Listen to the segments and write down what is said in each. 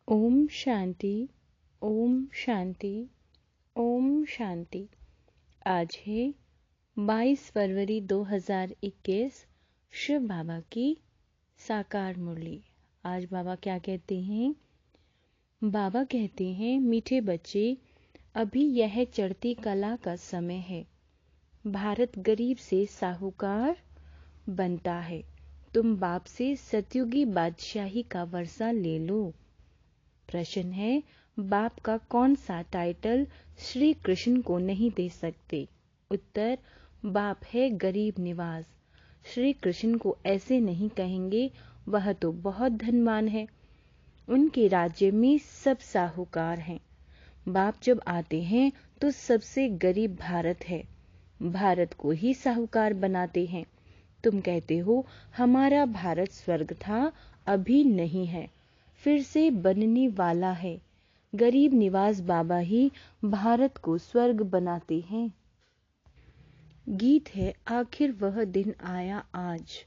ओम शांति, ओम शांति, ओम शांति। आज है 22 फरवरी 2021, शिव बाबा की साकार मुरली। आज बाबा क्या कहते हैं? बाबा कहते हैं, मीठे बच्चे, अभी यह चढ़ती कला का समय है। भारत गरीब से साहूकार बनता है। तुम बाप से सतयुगी बादशाही का वर्षा ले लो। प्रश्न है, बाप का कौन सा टाइटल श्री कृष्ण को नहीं दे सकते? उत्तर, बाप है गरीब निवाज। श्री कृष्ण को ऐसे नहीं कहेंगे, वह तो बहुत धनवान है। उनके राज्य में सब साहूकार हैं। बाप जब आते हैं तो सबसे गरीब भारत है। भारत को ही साहूकार बनाते हैं। तुम कहते हो हमारा भारत स्वर्ग था, अभी नहीं है, फिर से बनने वाला है। गरीब निवास बाबा ही भारत को स्वर्ग बनाते हैं। गीत है, आखिर वह दिन आया आज।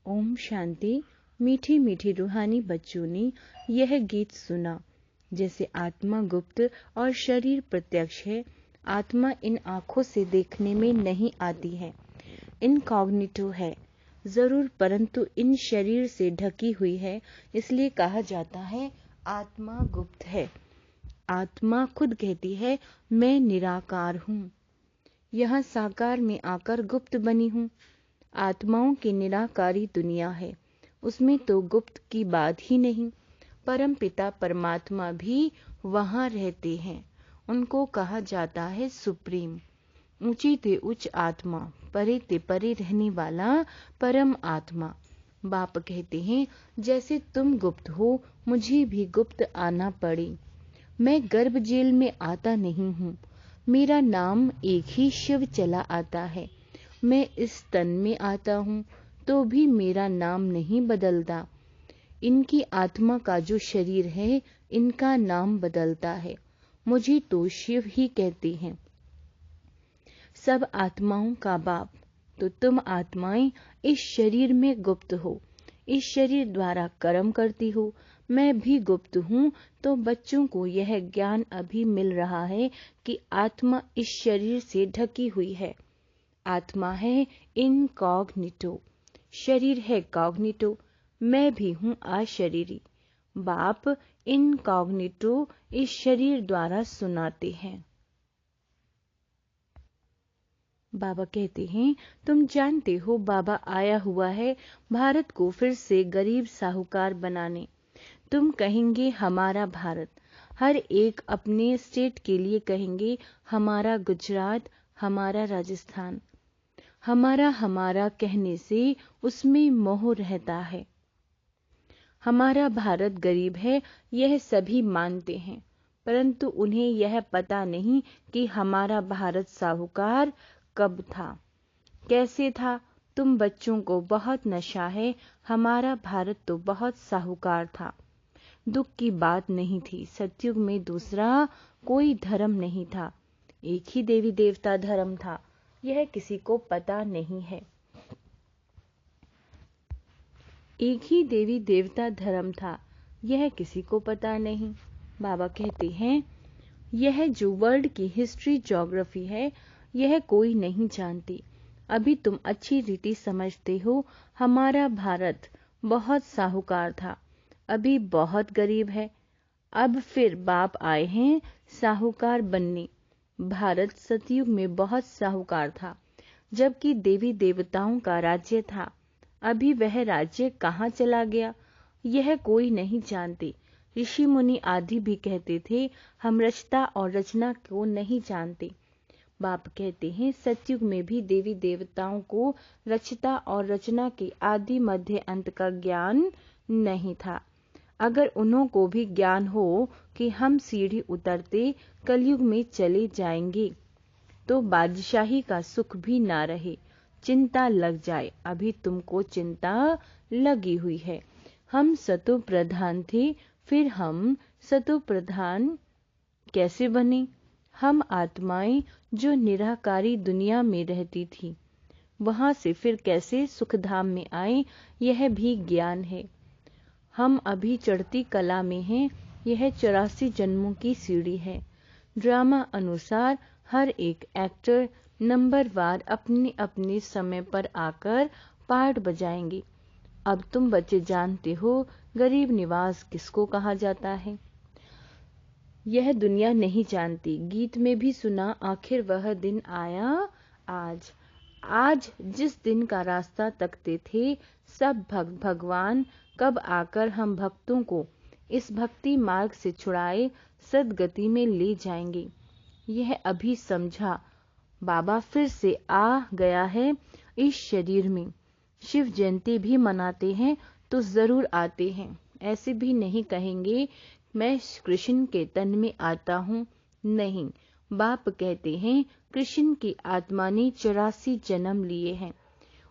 ओम शांति। मीठी मीठी रूहानी बच्चों ने यह गीत सुना। जैसे आत्मा गुप्त और शरीर प्रत्यक्ष है। आत्मा इन आंखों से देखने में नहीं आती है, इनकॉग्निटो है जरूर, परंतु इन शरीर से ढकी हुई है, इसलिए कहा जाता है आत्मा गुप्त है। आत्मा खुद कहती है, मैं निराकार हूँ, यह साकार में आकर गुप्त बनी हूँ। आत्माओं की निराकारी दुनिया है, उसमें तो गुप्त की बात ही नहीं। परम पिता परमात्मा भी वहाँ रहते हैं, उनको कहा जाता है सुप्रीम। ऊंची ते उच्च आत्मा, परे ते परे रहने वाला परम आत्मा। बाप कहते हैं, जैसे तुम गुप्त हो, मुझे भी गुप्त आना पड़े। मैं गर्भ जेल में आता नहीं हूँ, मेरा नाम एक ही शिव चला आता है। मैं इस तन में आता हूँ तो भी मेरा नाम नहीं बदलता। इनकी आत्मा का जो शरीर है, इनका नाम बदलता है। मुझे तो शिव ही कहते हैं, सब आत्माओं का बाप। तो तुम आत्माएं इस शरीर में गुप्त हो, इस शरीर द्वारा कर्म करती हो। मैं भी गुप्त हूँ, तो बच्चों को यह ज्ञान अभी मिल रहा है कि आत्मा इस शरीर से ढकी हुई है। आत्मा है इनकॉग्निटो, शरीर है कॉग्निटो। मैं भी हूँ अशरीरी। बाप इनकॉग्निटो इस शरीर द्वारा सुनाते हैं। बाबा कहते हैं, तुम जानते हो बाबा आया हुआ है भारत को फिर से गरीब साहूकार बनाने। तुम कहेंगे हमारा भारत, हर एक अपने स्टेट के लिए कहेंगे हमारा गुजरात, हमारा राजस्थान। हमारा हमारा कहने से उसमें मोह रहता है। हमारा भारत गरीब है, यह सभी मानते हैं, परंतु उन्हें यह पता नहीं कि हमारा भारत साहूकार कब था, कैसे था। तुम बच्चों को बहुत नशा है, हमारा भारत तो बहुत साहूकार था। दुख की बात नहीं थी। सतयुग में दूसरा कोई धर्म नहीं था, एक ही देवी देवता धर्म था, यह किसी को पता नहीं है। एक ही देवी देवता धर्म था, यह किसी को पता नहीं। बाबा कहते हैं, यह जो वर्ल्ड की हिस्ट्री ज्योग्राफी है, यह कोई नहीं जानती। अभी तुम अच्छी रीति समझते हो। हमारा भारत बहुत साहूकार था, अभी बहुत गरीब है। अब फिर बाप आए हैं साहूकार बनने। भारत सतयुग में बहुत साहूकार था, जबकि देवी देवताओं का राज्य था। अभी वह राज्य कहाँ चला गया, यह कोई नहीं जानते। ऋषि मुनि आदि भी कहते थे, हम रचता और रचना को नहीं जानते। बाप कहते हैं, सतयुग में भी देवी देवताओं को रचता और रचना के आदि मध्य अंत का ज्ञान नहीं था। अगर उन्हों को भी ज्ञान हो कि हम सीढ़ी उतरते कलयुग में चले जाएंगे, तो बादशाही का सुख भी ना रहे, चिंता लग जाए। अभी तुमको चिंता लगी हुई है। हम सतो प्रधान थे, फिर हम सतो प्रधान कैसे बने? हम आत्माएं जो निराकारी दुनिया में रहती थी, वहां से फिर कैसे सुखधाम में आए, यह भी ज्ञान है। हम अभी चढ़ती कला में हैं, यह 84 जन्मों की सीढ़ी है। ड्रामा अनुसार हर एक एक्टर नंबरवार अपने अपने समय पर आकर पार्ट बजाएंगे। अब तुम बच्चे जानते हो गरीब निवास किसको कहा जाता है। यह दुनिया नहीं जानती। गीत में भी सुना, आखिर वह दिन आया आज। आज जिस दिन का रास्ता तकते थे सब भगवान, कब आकर हम भक्तों को इस भक्ति मार्ग से छुड़ाए सदगति में ले जाएंगे। यह अभी समझा। बाबा फिर से आ गया है इस शरीर में। शिव जयंती भी मनाते हैं तो जरूर आते हैं। ऐसे भी नहीं कहेंगे मैं कृष्ण के तन में आता हूँ। नहीं, बाप कहते हैं कृष्ण की आत्मा ने 84 जन्म लिए हैं।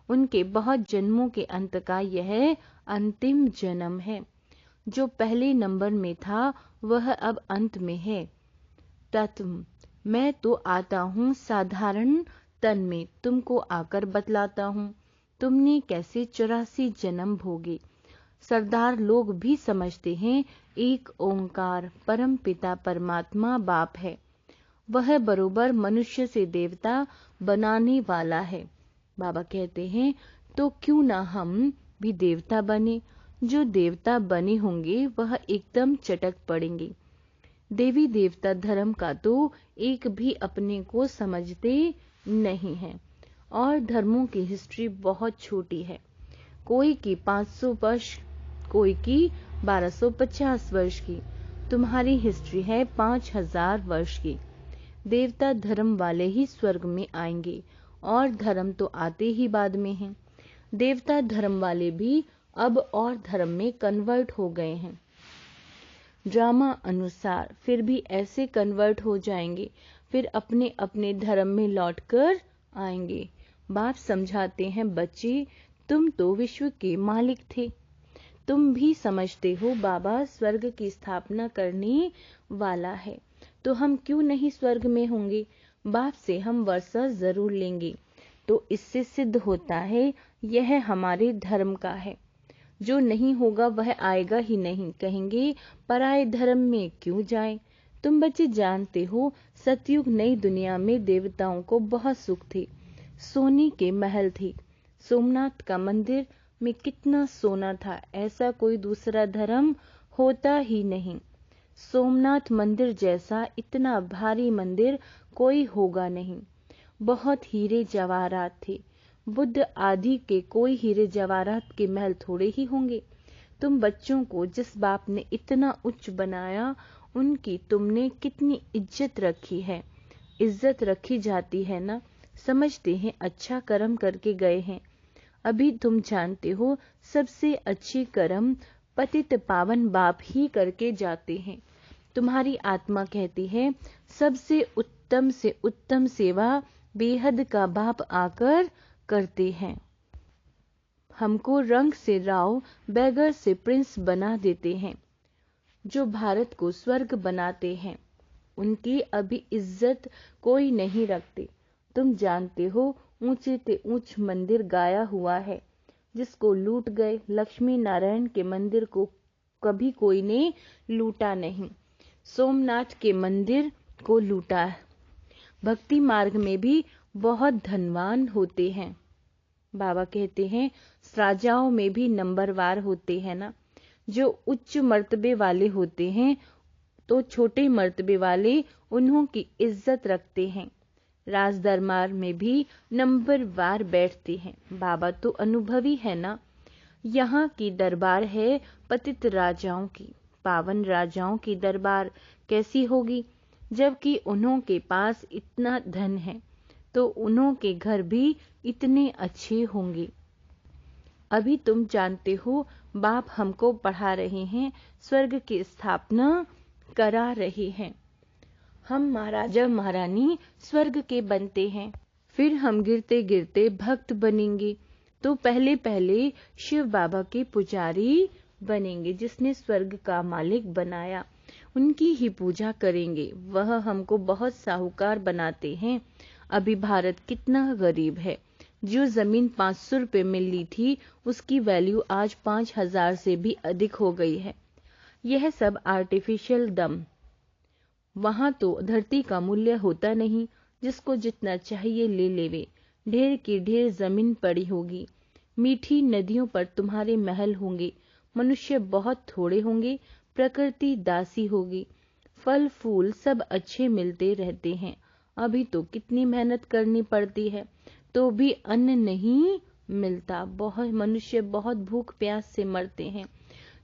उनके बहुत जन्मों के अंत का यह अंतिम जन्म है। जो पहले नंबर में था वह अब अंत में है। तत्व मैं तो आता हूँ साधारण तन में, तुमको आकर बतलाता हूँ तुमने कैसे 84 जन्म भोगे। सरदार लोग भी समझते हैं एक ओंकार परम पिता परमात्मा बाप है। वह बरोबर मनुष्य से देवता बनाने वाला है। बाबा कहते हैं तो क्यों ना हम भी देवता बने। जो देवता बने होंगे वह एकदम चटक पड़ेंगे। देवी देवता धर्म का तो एक भी अपने को समझते नहीं है और धर्मों की हिस्ट्री बहुत छोटी है। कोई की 500 वर्ष, कोई की 1250 वर्ष की। तुम्हारी हिस्ट्री है 5000 वर्ष की। देवता धर्म वाले ही स्वर्ग में आएंगे और धर्म तो आते ही बाद में हैं। देवता धर्म वाले भी अब और धर्म में कन्वर्ट हो गए हैं। ड्रामा अनुसार फिर भी ऐसे कन्वर्ट हो जाएंगे, फिर अपने अपने धर्म में लौटकर आएंगे। बाप समझाते हैं बच्चे तुम तो विश्व के मालिक थे। तुम भी समझते हो बाबा स्वर्ग की स्थापना करने वाला है, तो हम क्यों नहीं स्वर्ग में होंगे। बाप से हम वर्षा जरूर लेंगे। तो इससे सिद्ध होता है यह हमारे धर्म का है। जो नहीं होगा वह आएगा ही नहीं। कहेंगे पराये धर्म में क्यों जाएं। तुम बच्चे जानते हो सतयुग नई दुनिया में देवताओं को बहुत सुख थे। सोने के महल थे। सोमनाथ का मंदिर में कितना सोना था, ऐसा कोई दूसरा धर्म होता ही नहीं। सोमनाथ मंदिर जैसा इतना भारी मंदिर कोई होगा नहीं। बहुत हीरे जवाहरात थे। बुद्ध आदि के कोई हीरे जवाहरात के महल थोड़े ही होंगे। तुम बच्चों को जिस बाप ने इतना उच्च बनाया उनकी तुमने कितनी इज्जत रखी है। इज्जत रखी जाती है ना, समझते हैं अच्छा कर्म करके गए हैं। अभी तुम जानते हो सबसे अच्छी कर्म पतित पावन बाप ही करके जाते हैं। तुम्हारी आत्मा कहती है सबसे उत्तम सेवा बेहद का बाप आकर करते हैं। हमको रंग से राव, बैगर से प्रिंस बना देते हैं। जो भारत को स्वर्ग बनाते हैं उनकी अभी इज्जत कोई नहीं रखते। तुम जानते हो ऊंचे से ऊंच मंदिर गाया हुआ है जिसको लूट गए। लक्ष्मी नारायण के मंदिर को कभी कोई ने लूटा नहीं। सोमनाथ के मंदिर को लूटा है। भक्ति मार्ग में भी बहुत धनवान होते हैं। बाबा कहते हैं राजाओं में भी नंबरवार होते हैं ना। जो उच्च मर्तबे वाले होते हैं तो छोटे मर्तबे वाले उन्हों की इज्जत रखते हैं। राज दरबार में भी नंबरवार बैठते हैं। बाबा तो अनुभवी है ना। यहाँ की दरबार है पतित राजाओं की। पावन राजाओं की दरबार कैसी होगी, जबकि उन्हों के पास इतना धन है तो उन्हों के घर भी इतने अच्छे होंगे। अभी तुम जानते हो बाप हमको पढ़ा रहे हैं, स्वर्ग की स्थापना करा रहे हैं। हम महाराजा महारानी स्वर्ग के बनते हैं, फिर हम गिरते गिरते भक्त बनेंगे तो पहले पहले शिव बाबा के पुजारी बनेंगे। जिसने स्वर्ग का मालिक बनाया उनकी ही पूजा करेंगे। वह हमको बहुत साहूकार बनाते हैं। अभी भारत कितना गरीब है। जो जमीन 500 रुपए मिली थी उसकी वैल्यू आज 5000 से भी अधिक हो गई है। यह सब आर्टिफिशियल दम। वहां तो धरती का मूल्य होता नहीं, जिसको जितना चाहिए ले लेवे। ढेर की ढेर जमीन पड़ी होगी, मीठी नदियों पर तुम्हारे महल होंगे, मनुष्य बहुत थोड़े होंगे, प्रकृति दासी होगी, फल फूल सब अच्छे मिलते रहते हैं। अभी तो कितनी मेहनत करनी पड़ती है तो भी अन्न नहीं मिलता, बहुत मनुष्य बहुत भूख प्यास से मरते हैं।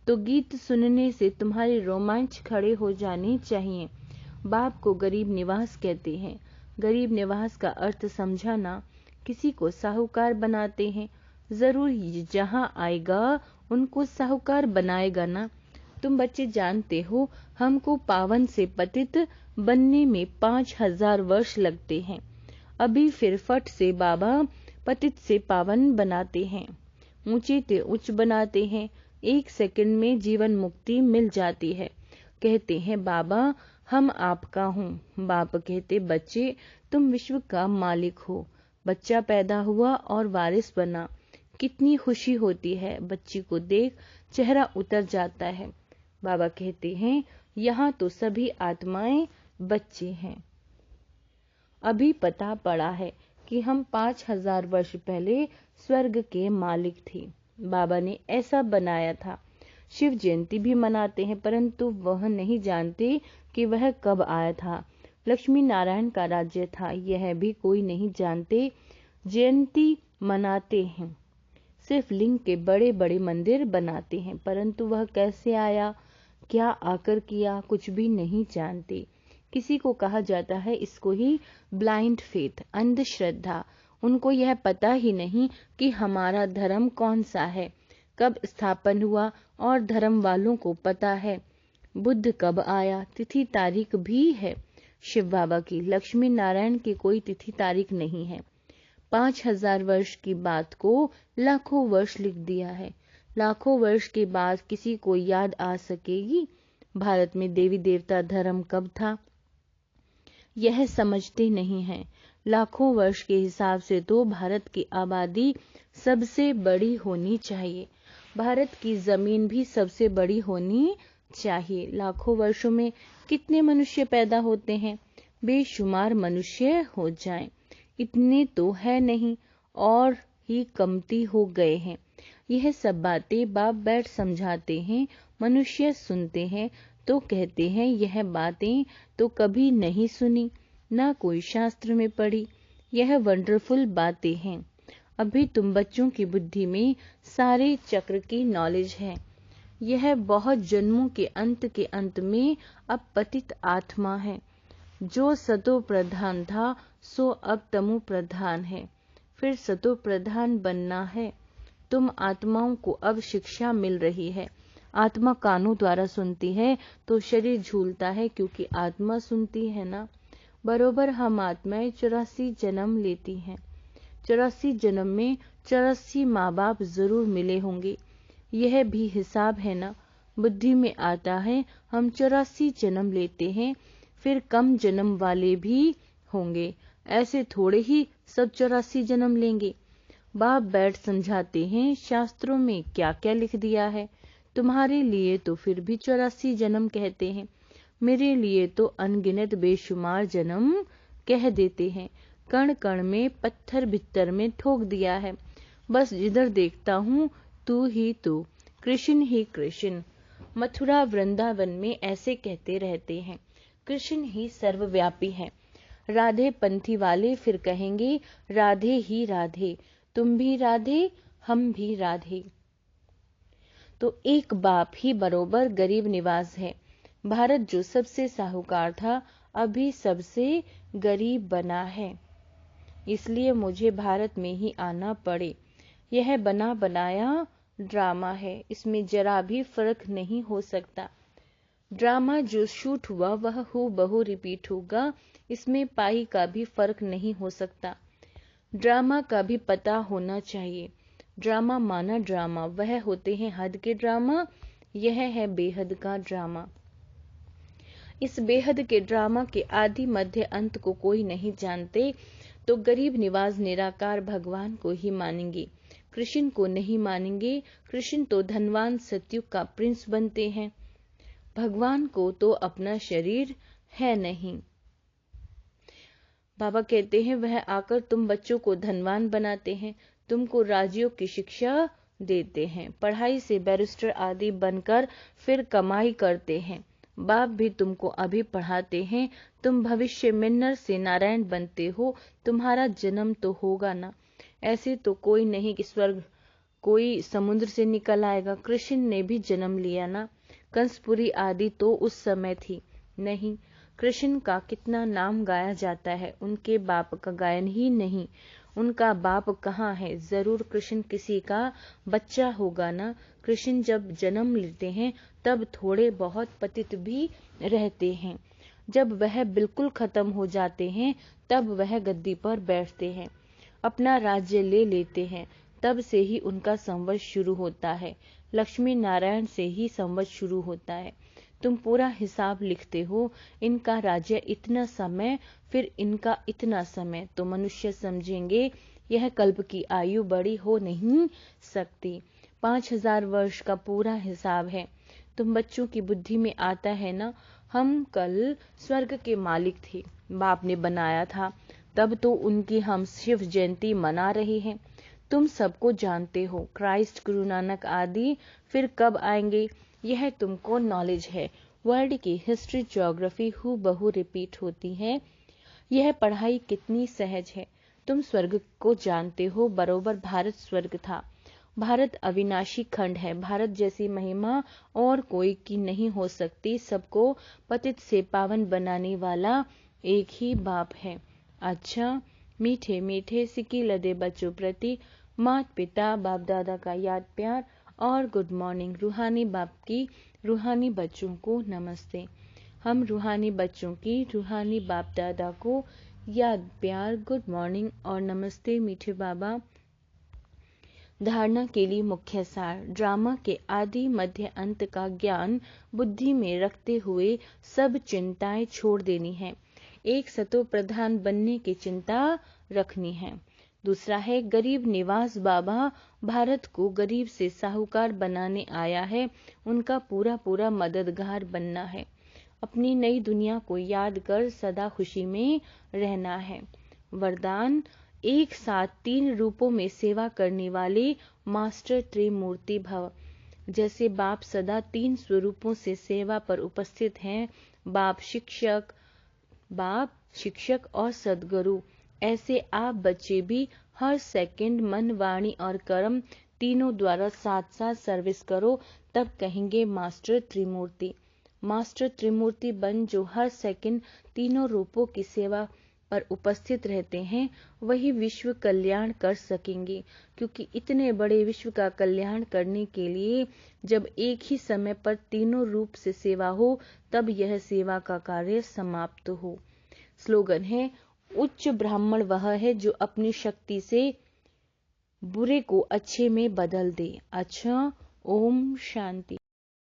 तो गीत सुनने से तुम्हारे रोमांच खड़े हो जाने चाहिए। बाप को गरीब निवास कहते हैं। गरीब निवास का अर्थ समझाना। किसी को साहूकार बनाते हैं, जरूर जहां आएगा उनको साहूकार बनाएगा ना। तुम बच्चे जानते हो हमको पावन से पतित बनने में 5000 वर्ष लगते हैं। अभी फिर फट से बाबा पतित से पावन बनाते हैं, ऊंचे ते उच्च बनाते हैं। 1 सेकंड में जीवन मुक्ति मिल जाती है। कहते हैं बाबा हम आपका हूँ। बाप कहते बच्चे तुम विश्व का मालिक हो। बच्चा पैदा हुआ और वारिस बना, कितनी खुशी होती है। बच्ची को देख चेहरा उतर जाता है। बाबा कहते हैं यहाँ तो सभी आत्माएं बच्चे हैं। अभी पता पड़ा है कि हम 5000 वर्ष पहले स्वर्ग के मालिक थे। बाबा ने ऐसा बनाया था। शिव जयंती भी मनाते हैं, परंतु वह नहीं जानते कि वह कब आया था। लक्ष्मी नारायण का राज्य था, यह भी कोई नहीं जानते। जयंती मनाते हैं, सिर्फ लिंग के बड़े बड़े मंदिर बनाते हैं, परंतु वह कैसे आया, क्या आकर किया, कुछ भी नहीं जानते। किसी को कहा जाता है इसको ही ब्लाइंड फेथ, अंधश्रद्धा। उनको यह पता ही नहीं कि हमारा धर्म कौन सा है, कब स्थापन हुआ, और धर्म वालों को पता है बुद्ध कब आया, तिथि तारीख भी है। शिव बाबा की, लक्ष्मी नारायण की कोई तिथि तारीख नहीं है। 5000 वर्ष की बात को लाखों वर्ष लिख दिया है। लाखों वर्ष के बाद किसी को याद आ सकेगी भारत में देवी देवता धर्म कब था? यह समझते नहीं हैं। लाखों वर्ष के हिसाब से तो भारत की आबादी सबसे बड़ी होनी चाहिए, भारत की जमीन भी सबसे बड़ी होनी चाहिए। लाखों वर्षों में कितने मनुष्य पैदा होते हैं? बेशुमार मनुष्य हो जाएं, इतने तो है नहीं, और ही कमती हो गए हैं। यह सब बातें बाप बैठ समझाते हैं, मनुष्य सुनते हैं तो कहते हैं यह बातें तो कभी नहीं सुनी, ना कोई शास्त्र में पढ़ी। यह वंडरफुल बातें हैं। अभी तुम बच्चों की बुद्धि में सारे चक्र की नॉलेज है। यह बहुत जन्मों के अंत में अब पतित आत्मा है। जो सतो प्रधान था सो अब तमो प्रधान है, फिर सतो प्रधान बनना है। तुम आत्माओं को अब शिक्षा मिल रही है। आत्मा कानों द्वारा सुनती है तो शरीर झूलता है, क्योंकि आत्मा सुनती है ना। बरोबर हम आत्माएं 84 जन्म लेती हैं। 84 जन्म में 84 माँ बाप जरूर मिले होंगे, यह भी हिसाब है ना। बुद्धि में आता है हम 84 जन्म लेते हैं, फिर कम जन्म वाले भी होंगे, ऐसे थोड़े ही सब 84 जन्म लेंगे। बाप बैठ समझाते हैं शास्त्रों में क्या क्या लिख दिया है। तुम्हारे लिए तो फिर भी 84 जन्म कहते हैं, मेरे लिए तो अनगिनत बेशुमार जन्म कह देते हैं। कण कण में पत्थर भित्तर में ठोक दिया है। बस जिधर देखता हूँ तू ही तू, कृष्ण ही कृष्ण। मथुरा वृंदावन में ऐसे कहते रहते हैं, कृष्ण ही सर्वव्यापी है। राधे पंथी वाले फिर कहेंगे राधे ही राधे, तुम भी राधे हम भी राधे। तो एक बाप ही बरोबर गरीब निवाज है। भारत जो सबसे साहूकार था अभी सबसे गरीब बना है, इसलिए मुझे भारत में ही आना पड़े। यह बना बनाया ड्रामा है, इसमें जरा भी फर्क नहीं हो सकता। ड्रामा जो शूट हुआ वह हूबहू रिपीट होगा, इसमें पाई का भी फर्क नहीं हो सकता। ड्रामा का भी पता होना चाहिए। ड्रामा माना ड्रामा, वह होते हैं हद के ड्रामा, यह है बेहद का ड्रामा। इस बेहद के ड्रामा के आदि मध्य अंत को कोई नहीं जानते, तो गरीब निवाज निराकार भगवान को ही मानेंगे, कृष्ण को नहीं मानेंगे। कृष्ण तो धनवान सतयुग का प्रिंस बनते हैं। भगवान को तो अपना शरीर है नहीं। बाबा कहते हैं वह आकर तुम बच्चों को धनवान बनाते हैं, तुमको राजयोग की शिक्षा देते हैं, पढ़ाई से बैरिस्टर आदि बनकर फिर कमाई करते हैं। बाप भी तुमको अभी पढ़ाते हैं, तुम भविष्य में नर से नारायण बनते हो, तुम्हारा जन्म तो होगा ना। ऐसे तो कोई नहीं कि स्वर्ग कोई समुद्र से निकल आएगा। कृष्ण ने भी जन्म लिया ना। कंसपुरी आदि तो उस समय थी नहीं। कृष्ण का कितना नाम गाया जाता है, उनके बाप का गायन ही नहीं। उनका बाप कहाँ है? जरूर कृष्ण किसी का बच्चा होगा ना। कृष्ण जब जन्म लेते हैं तब थोड़े बहुत पतित भी रहते हैं। जब वह बिल्कुल खत्म हो जाते हैं तब वह गद्दी पर बैठते हैं, अपना राज्य ले लेते हैं। तब से ही उनका संवत शुरू होता है। लक्ष्मी नारायण से ही संवत शुरू होता है। तुम पूरा हिसाब लिखते हो, इनका राज्य इतना समय, फिर इनका इतना समय, तो मनुष्य समझेंगे यह कल्प की आयु बड़ी हो नहीं सकती। 5000 वर्ष का पूरा हिसाब है। तुम बच्चों की बुद्धि में आता है ना, हम कल स्वर्ग के मालिक थे, बाप ने बनाया था, तब तो उनकी हम शिव जयंती मना रहे हैं। तुम सबको जानते हो, क्राइस्ट, गुरु नानक आदि फिर कब आएंगे यह तुमको नॉलेज है। वर्ल्ड की हिस्ट्री, ज्योग्राफी हूबहू रिपीट होती है। यह पढ़ाई कितनी सहज है। तुम स्वर्ग को जानते हो, बरोबर भारत स्वर्ग था। भारत अविनाशी खंड है। भारत जैसी महिमा और कोई की नहीं हो सकती। सबको पतित से पावन बनाने वाला एक ही बाप है। अच्छा, मीठे मीठे सिक्की लदे बच्चों प्रति माता पिता बाप दादा का याद प्यार और गुड मॉर्निंग। रूहानी बाप की रूहानी बच्चों को नमस्ते। हम रूहानी बच्चों की रूहानी बाप दादा को याद प्यार, गुड मॉर्निंग और नमस्ते। मीठे बाबा, धारणा के लिए मुख्य सार। ड्रामा के आदि मध्य अंत का ज्ञान बुद्धि में रखते हुए सब चिंताएं छोड़ देनी है। एक सतो प्रधान बनने की चिंता रखनी है। दूसरा है गरीब निवास। बाबा भारत को गरीब से साहूकार बनाने आया है, उनका पूरा पूरा मददगार बनना है। अपनी नई दुनिया को याद कर सदा खुशी में रहना है। वरदान, एक साथ 3 रूपों में सेवा करने वाले मास्टर त्रिमूर्ति भव। जैसे बाप सदा 3 स्वरूपों से सेवा पर उपस्थित हैं, बाप शिक्षक और सदगुरु, ऐसे आप बच्चे भी हर सेकंड मन, वाणी और कर्म तीनों द्वारा साथ साथ सर्विस करो, तब कहेंगे मास्टर त्रिमूर्ति। मास्टर त्रिमूर्ति बन जो हर सेकंड तीनों रूपों की सेवा पर उपस्थित रहते हैं, वही विश्व कल्याण कर सकेंगे। क्योंकि इतने बड़े विश्व का कल्याण करने के लिए जब एक ही समय पर तीनों रूप से सेवा हो, तब यह सेवा का कार्य समाप्त हो। स्लोगन है, उच्च ब्राह्मण वह है जो अपनी शक्ति से बुरे को अच्छे में बदल दे। अच्छा, ओम शांति।